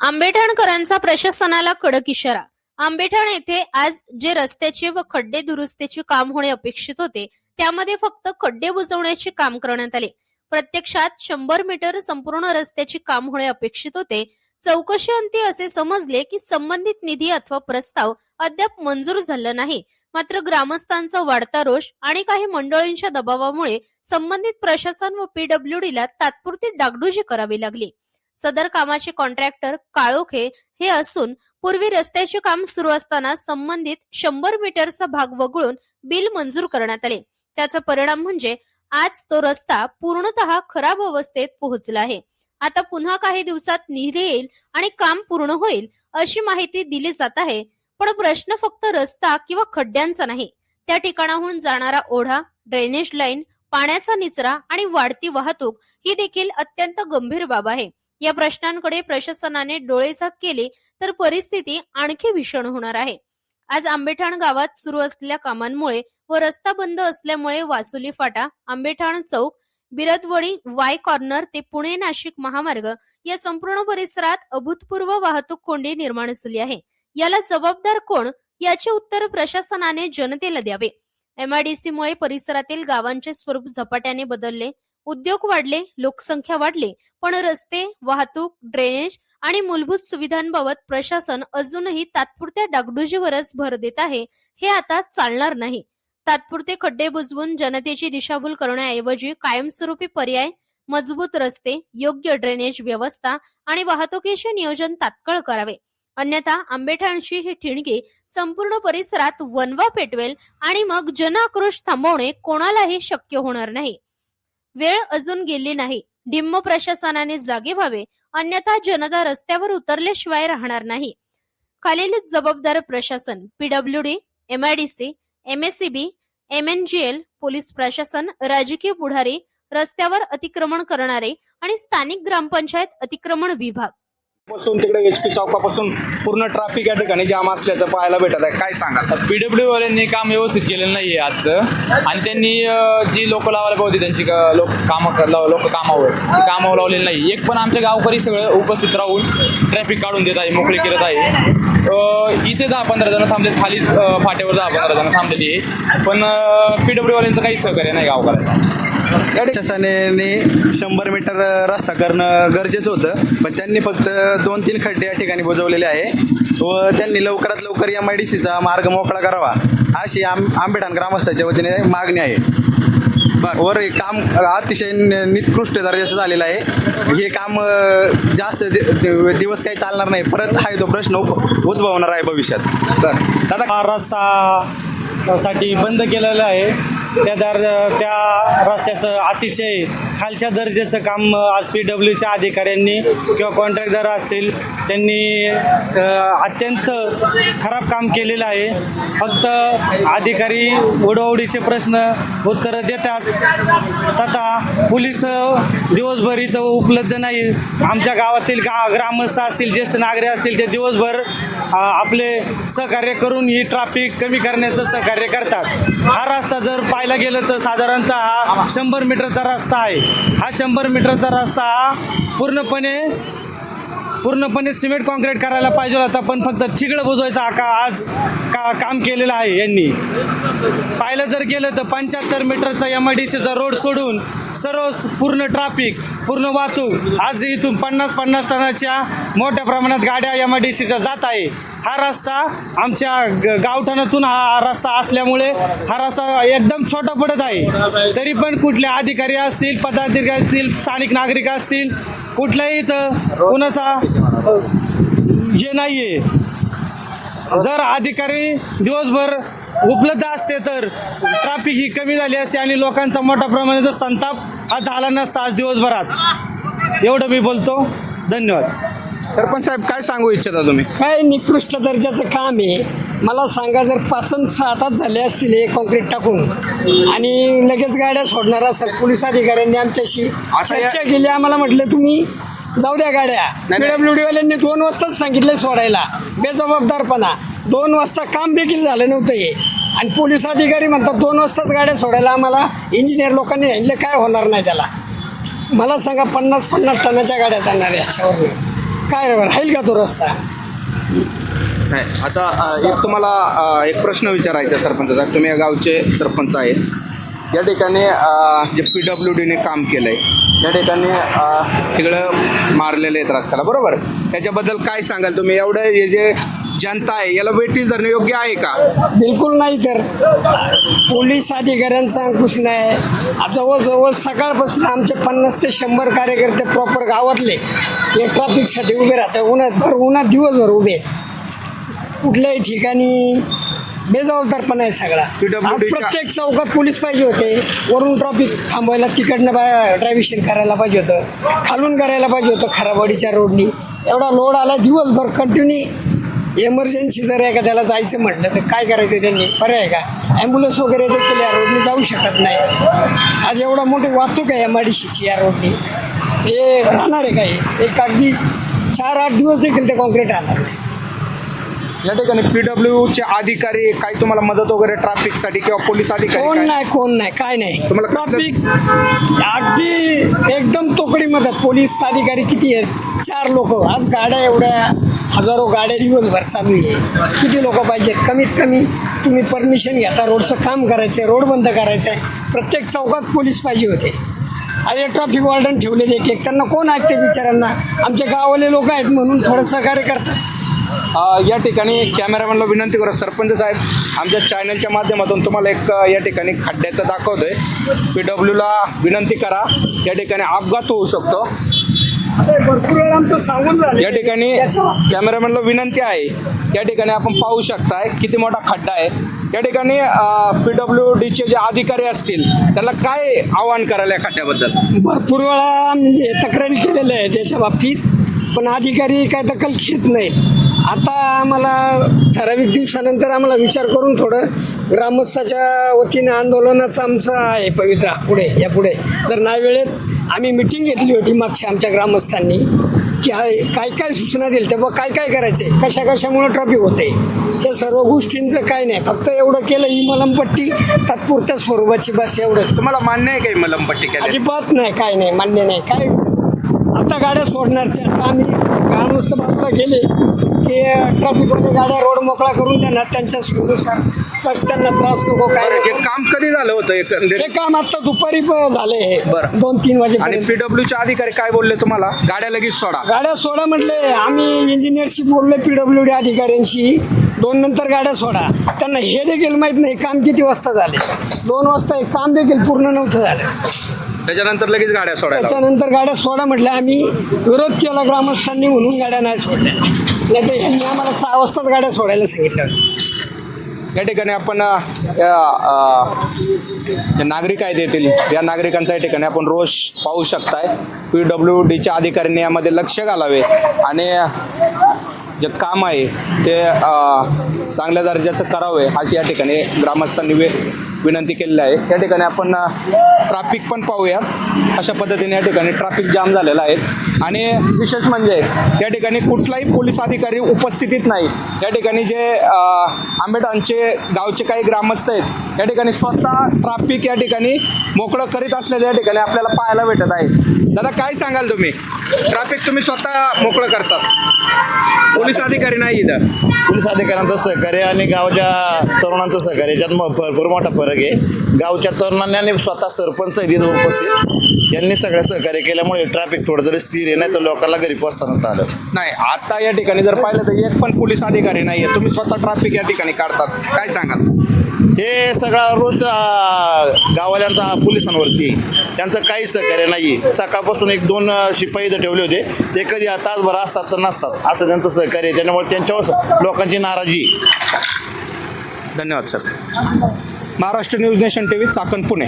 आंबेठाणकरांचा प्रशासनाला कडक इशारा। आंबेठाण येथे आज जे रस्त्याचे व खड्डे दुरुस्तीचे काम होणे अपेक्षित होते त्यामध्ये फक्त खड्डे बुजवण्याचे काम करण्यात आले। प्रत्यक्षात 100 मीटर संपूर्ण रस्त्याचे काम होणे अपेक्षित होते। चौकशी अंती असे समजले की संबंधित निधी अथवा प्रस्ताव अद्याप मंजूर झाला नाही। मात्र ग्रामस्थांचा वाढता रोष आणि काही मंडळींच्या दबावामुळे संबंधित प्रशासन व पीडब्ल्यूडी ला तात्पुरती डागडुजी करावी लागली। सदर कामाचे कॉन्ट्रॅक्टर काळोखे हे असून पूर्वी रस्त्याचे काम सुरू असताना संबंधित 100 मीटरचा भाग वगळून बिल मंजूर करण्यात आले। त्याचा परिणाम म्हणजे आज तो रस्ता पूर्णतः खराब अवस्थेत पोहोचला आहे। आता पुन्हा काही दिवसात निधी येईल आणि काम पूर्ण होईल अशी माहिती दिली जात आहे। पण प्रश्न फक्त रस्ता किंवा खड्ड्यांचा नाही, त्या ठिकाणाहून जाणारा ओढा, ड्रेनेज लाईन, पाण्याचा निचरा आणि वाढती वाहतूक ही देखील अत्यंत गंभीर बाब आहे। या प्रश्नांकडे प्रशासनाने डोळेझाक केली तर परिस्थिती आणखी भीषण होणार आहे। आज आंबेठाण गावात सुरू असलेल्या कामांमुळे व रस्ता बंद असल्यामुळे वासुली फाटा, आंबेठाण चौक, बिरदवडी, वाय कॉर्नर ते पुणे नाशिक महामार्ग या संपूर्ण परिसरात अभूतपूर्व वाहतूक कोंडी निर्माण झाली आहे। याला जबाबदार कोण याचे उत्तर प्रशासनाने जनतेला द्यावे। एमआयडीसी मुळे परिसरातील गावांचे स्वरूप झपाट्याने बदलले, उद्योग वाढले, लोकसंख्या वाढली, पण रस्ते, वाहतूक, ड्रेनेज आणि मूलभूत सुविधांबाबत प्रशासन अजूनही तात्पुरत्या डागडुजीवरच भर देत आहे। हे आता चालणार नाही। तात्पुरते खड्डे बुजवून जनतेची दिशाभूल करण्याऐवजी कायमस्वरूपी पर्याय, मजबूत रस्ते, योग्य ड्रेनेज व्यवस्था आणि वाहतुकीचे नियोजन तात्काळ करावे। अन्यथा आंबेठाणची ही ठिणगी संपूर्ण परिसरात वणवा पेटवेल आणि मग जनआक्रोश थांबवणे कोणालाही शक्य होणार नाही। वेळ अजून गेली नाही, ढिम्म प्रशासनाने जागे व्हावे, अन्यथा जनता रस्त्यावर उतरल्याशिवाय राहणार नाही। खालील जबाबदार प्रशासन, PWD, MIDC, MSCB, MNGL, police प्रशासन, राजकीय पुढारी, रस्त्यावर अतिक्रमण करणारे आणि स्थानिक ग्रामपंचायत अतिक्रमण विभाग पासून तिकडे HP चौकापासून पूर्ण ट्रॅफिक या ठिकाणी जाम असल्याचं पाहायला भेटत आहे। काय सांगाल? पीडब्ल्यू वाल्यांनी काम व्यवस्थित केलेलं नाहीये आजचं, आणि त्यांनी जी लोक लावायला पाहिजे त्यांची लोक कामावर लावलेली नाही। एक पण आमच्या गावकरी सगळं उपस्थित राहून ट्रॅफिक काढून देत आहे, मोकळी करत आहे। इथे 10-15 जण थांबले, खाली फाट्यावर 10-15 जण थांबलेली आहे, पण पीडब्ल्यू वाल्यांचं काही सहकार्य नाही गावकऱ्यांना। प्रशासनाने 100 मीटर रस्ता करणं गरजेचं होतं, पण त्यांनी फक्त 2-3 खड्डे या ठिकाणी बुजवलेले आहे व त्यांनी लवकरात लवकर एमआयडीसीचा मार्ग मोकळा करावा अशी आंबेठाण ग्रामस्थांच्या वतीने मागणी आहे। वर हे काम अतिशय निकृष्ट दर्जाचं झालेलं आहे। हे काम जास्त दिवस काही चालणार नाही, परत हा तो प्रश्न उद्भवणार आहे भविष्यात। हा रस्ता साठी बंद केलेला आहे। त्या रस्त्याचं अतिशय खालच्या दर्जाचं काम आज पीडब्ल्यूच्या अधिकाऱ्यांनी किंवा कॉन्ट्रॅक्टर असतील त्यांनी अत्यंत खराब काम केलेलं आहे। फक्त अधिकारी ओढवडीचे प्रश्न उत्तरं देतात, तथा पोलीस दिवसभर इथं उपलब्ध नाही। आमच्या गावातील ग्रामस्थ असतील, ज्येष्ठ नागरिक असतील, ते दिवसभर आपले सहकार्य करून ही ट्रॅफिक कमी करण्याचं सहकार्य करतात। हा रस्ता जर पाहायला गेलं तर साधारणतः हा 100 मीटरचा रस्ता आहे। हा 100 मीटरचा रस्ता पूर्णपणे सिमेंट कॉन्क्रीट करायला पाहिजे होता, पण फक्त थिगडं बुजवायचा आज काम केलेलं आहे यांनी। पाहिलं जर गेलं तर 75 मीटरचा एमआयडीसीचा रोड सोडून सर्व पूर्ण ट्रॅफिक, पूर्ण वाहतूक आज इथून 50-50 टनाच्या मोठ्या प्रमाणात गाड्या एमआयडीसीच्या जात आहे। हा रस्ता आमच्या गावठाणातून हा रस्ता असल्यामुळे हा रस्ता एकदम छोटा पडत आहे। तरी पण कुठले अधिकारी असतील, पदाधिकारी असतील, स्थानिक नागरिक असतील, कुठल्याही इथं कोणाचा हे नाहीये। जर अधिकारी दिवसभर उपलब्ध असते तर ट्रॅफिक ही कमी झाली असते आणि लोकांचा मोठ्या प्रमाणात संताप हा झाला नसता आज दिवसभरात। एवढं मी बोलतो, धन्यवाद। सरपंच साहेब, काय सांगू इच्छिता तुम्ही? काय निकृष्ट दर्जाचं काम आहे। मला सांगा, जर 5-6 तास झाले असतील हे कॉन्क्रीट टाकून आणि लगेच गाड्या सोडणार असेल, पोलीस अधिकाऱ्यांनी आमच्याशी चर्चा केली, आम्हाला म्हटलं तुम्ही जाऊ द्या गाड्या। पीडब्ल्यूडीवाल्यांनी 2 वाजताच सांगितलं सोडायला, बेजबाबदारपणा। 2 वाजता काम देखील झालं नव्हतं हे, आणि पोलीस अधिकारी म्हणतात 2 वाजताच गाड्या सोडायला। आम्हाला इंजिनियर लोकांनी सांगितलं काय होणार नाही त्याला। मला सांगा, 50-50 टनाच्या गाड्या जाणार याच्यावर काय राहील का तो रस्ता? नाही आता एक तुम्हाला एक प्रश्न विचारायचा आहे सरपंचाचा. तुम्ही या गावचे सरपंच आहेत. या ठिकाणी जे PWDने काम केलं आहे, या ठिकाणी तिकडं मारलेले आहेत रस्त्याला, बरोबर? त्याच्याबद्दल काय सांगाल तुम्ही? एवढं हे जे जनता आहे याला वेटीस धरणं योग्य आहे का? बिलकुल नाही. तर पोलीस अधिकाऱ्यांचा अंकुश नाही. जवळजवळ सकाळपासून आमचे 50 ते 100 कार्यकर्ते प्रॉपर गावातले हे ट्रॅफिकसाठी उभे राहतात. उन्हात दिवसभर उभे. कुठल्याही ठिकाणी बेजबाबदारपणा आहे सगळा. आज प्रत्येक चौकात पोलीस पाहिजे होते. वरून ट्रॉफिक थांबवायला तिकडनं ड्रायव्हिंग करायला पाहिजे होतं, खालून करायला पाहिजे होतं खराबवाडीच्या रोडनी. एवढा लोड आला दिवसभर कंटिन्यू. एमर्जन्सी जर एखाद्याला जायचं म्हटलं तर काय करायचं त्यांनी? पर्याय का? ॲम्ब्युलन्स वगैरे देखील या रोडनी जाऊ शकत नाही. आज एवढा मोठी वाहतूक आहे MIDCची या रोडनी. हे राहणार आहे काही एक अगदी 4-8 दिवस देखील ते कॉन्क्रीट राहणार नाही. या ठिकाणी PWचे अधिकारी काही तुम्हाला मदत वगैरे ट्रॅफिकसाठी किंवा पोलीस अधिकारी कोण काय? नाही काय नाही. तुम्हाला कसलं- ट्रॅफिक अगदी एकदम तोकडी मदत. पोलीस अधिकारी किती आहेत? 4 लोक. आज गाड्या एवढ्या हजारो गाड्या दिवसभर चालू आहे. किती लोक पाहिजेत? कमीत कमी तुम्ही परमिशन घेता, रोडचं काम करायचं आहे, रोड बंद करायचं आहे, प्रत्येक चौकात पोलीस पाहिजे होते. आणि ट्रॅफिक वॉर्डन ठेवलेले एक त्यांना कोण ऐकते बिचारांना? आमचे गाववाले लोक आहेत म्हणून थोडं सहकार्य करतात. या ठिकाणी कॅमेरामॅनला विनंती करा, सरपंच साहेब आमच्या चॅनलच्या माध्यमातून तुम्हाला एक या ठिकाणी खड्ड्याचं दाखवतोय. PWला विनंती करा, या ठिकाणी अपघात होऊ शकतो. भरपूर वेळा आमचं सांगून झालं. या ठिकाणी कॅमेरामॅनला विनंती आहे, या ठिकाणी आपण पाहू शकताय किती मोठा खड्डा आहे. या ठिकाणी PWDचे जे अधिकारी असतील त्यांना काय आवाहन करायला या खड्ड्याबद्दल? भरपूर वेळा म्हणजे तक्रारी केलेल्या आहे त्याच्या बाबतीत, पण अधिकारी काय दखल घेत नाहीत. आता आम्हाला ठराविक दिवसानंतर आम्हाला विचार करून थोडं ग्रामस्थाच्या वतीने आंदोलनाचं आमचं आहे पवित्रा यापुढे जर नाही वेळेत आम्ही मिटिंग घेतली होती मागच्या आमच्या ग्रामस्थांनी की काय काय सूचना दिल्या तेव्हा काय करायचे, कशामुळं ट्रॅफिक होते, हे सर्व गोष्टींचं काय नाही. फक्त एवढं केलं ही मलमपट्टी तात्पुरत्या स्वरूपाची, बस एवढंच. तुम्हाला मान्य आहे काही मलमपट्टी केली? अजिबात नाही, काय नाही, मान्य नाही. काय आता गाड्या सोडणार ते? आता आम्ही ग्रामस्थ बाजूला गेले की ट्रॅफिकवाले गाड्या रोड मोकळा करून देणार त्यांच्या सोयीनुसार, त्यांना त्रास नको काय. हे काम कधी झालं होतं? हे काम आता दुपारी झाले बरं. 2-3 आणि वाजेपर्यंत. PWचे अधिकारी काय बोलले तुम्हाला? गाड्या लगेच सोडा. गाड्या सोडा म्हटले. आम्ही इंजिनियरशी बोललो PWD अधिकाऱ्यांशी, 2 नंतर गाड्या सोडा. त्यांना हे देखील माहीत नाही काम किती वाजता झाले. 2 वाजता हे काम देखील पूर्ण नव्हतं झालं. त्याच्यानंतर लगेच गाड्या सोडायला? त्याच्यानंतर गाड्या सोडा म्हटल्या. आम्ही विरोध केला ग्रामस्थांनी म्हणून गाड्या नाही सोडल्या. नाही तर यांनी आम्हाला 6 वाजताच गाड्या सोडायला सांगितलं. या ठिकाणी आपण जे नागरिक आहेत येथील या नागरिकांचा या ठिकाणी आपण रोष पाहू शकताय. PWDच्या अधिकाऱ्यांनी यामध्ये लक्ष घालावे आणि जे काम आहे ते चांगल्या दर्जाचं करावे अशी या ठिकाणी ग्रामस्थांनी विनंती केलेली आहे. या ठिकाणी आपण ट्रॅफिक पण पाहूयात. अशा पद्धतीने या ठिकाणी ट्रॅफिक जाम झालेला आहे आणि विशेष म्हणजे या ठिकाणी कुठलाही पोलीस अधिकारी उपस्थितीत नाही. या ठिकाणी जे आंबेठाणचे गावचे काही ग्रामस्थ आहेत या ठिकाणी स्वतः ट्रॅफिक या ठिकाणी मोकळं करीत असल्याचं या ठिकाणी आपल्याला पाहायला भेटत आहे. दादा काय सांगाल तुम्ही? ट्रॅफिक तुम्ही स्वतः मोकळं करतात, पोलीस अधिकारी नाही इथं. पोलीस अधिकाऱ्यांचं सहकार्य आणि गावच्या तरुणांचं सहकार्य याच्यात भरपूर मोठा फरक आहे. गावच्या तरुणांनी आणि स्वतः सरपंच तिथं उपस्थित यांनी सगळं सहकार्य केल्यामुळे ट्रॅफिक थोडं जरी स्थिर आहे, नाही तर लोकांना घरी पोहोचता नसतं आलं. नाही, आता या ठिकाणी जर पाहिलं तर एक पण पोलीस अधिकारी नाही आहे. तुम्ही स्वतः ट्रॅफिक या ठिकाणी काढतात, काय सांगाल? हे सगळा रोज गाववाल्यांचा पोलिसांवरती त्यांचं काही सहकार्य नाही. सकाळपासून 1-2 शिपाई इथं ठेवले होते, ते कधी तासभर असतात तर नसतात असं त्यांचं सहकार्य आहे. त्याच्यामुळे त्यांच्यावर लोकांची नाराजी. धन्यवाद sir. Maharashtra news nation TV, Chakan, Pune.